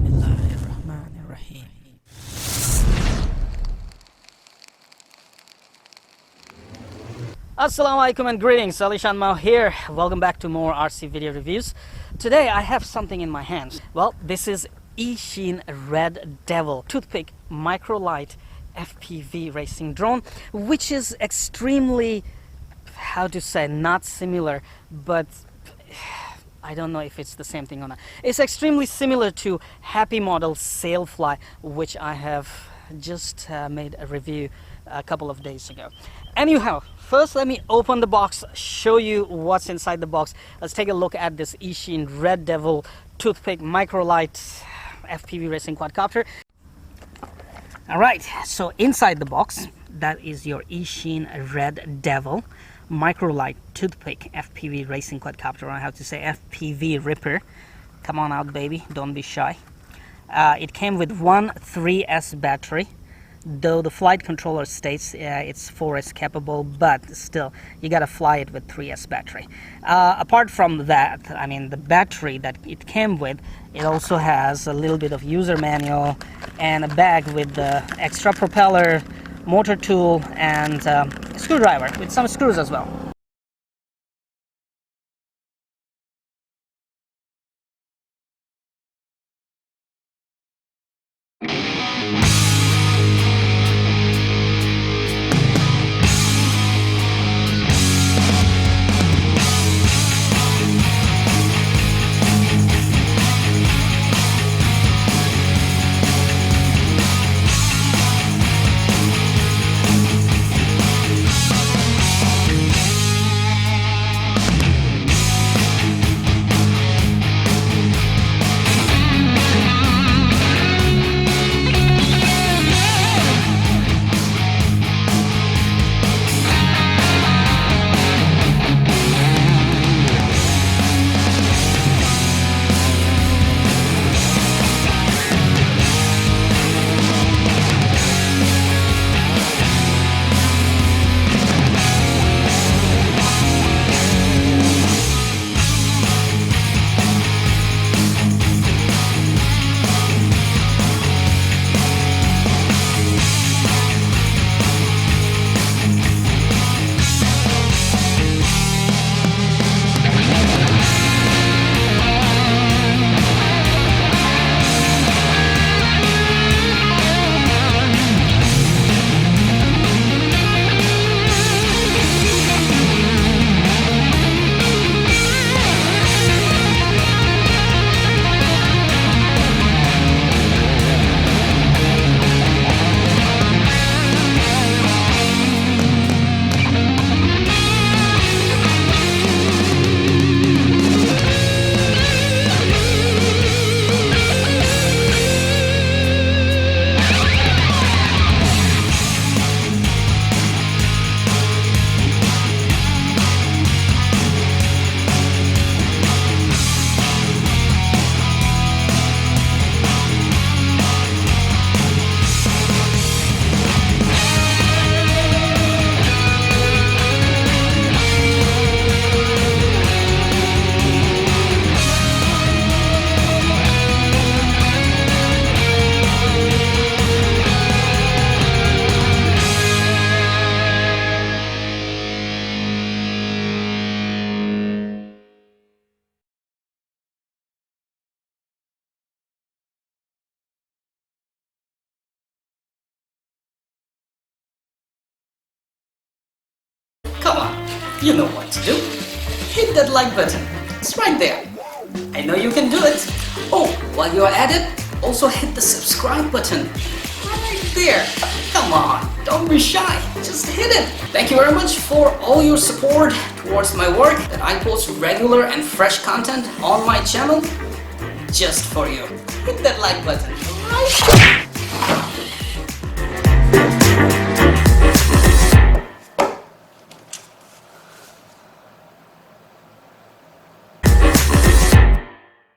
Bismillahirrahmanirrahim. Assalamualaikum and greetings, AliShanMao here. Welcome back to more RC video reviews. Today I have something in my hands. Well, this is Eachine Red Devil Toothpick Microlight FPV racing drone, which is extremely, how to say, not similar, but I don't know if it's the same thing or not. It's extremely similar to Happy Model Sailfly, which I have just made a review a couple of days ago. Anyhow, first let me open the box, show you what's inside the box. Let's take a look at this Eachine Red Devil Toothpick Microlight FPV racing quadcopter. Alright, so inside the box, that is your Eachine Red Devil Microlight Toothpick FPV racing quadcopter. I have to say FPV Ripper. Come on out, baby, don't be shy. It came with one 3S battery, though the flight controller states it's 4S capable, but still you gotta fly it with 3S battery. Apart from that, I mean, the battery that it came with, it also has a little bit of user manual and a bag with the extra propeller, motor tool, and screwdriver with some screws as well. Come on, you know what to do. Hit that like button. It's right there. I know you can do it. Oh, while you're at it, also hit the subscribe button. Right there. Come on, don't be shy. Just hit it. Thank you very much for all your support towards my work, that I post regular and fresh content on my channel just for you. Hit that like button. Right there.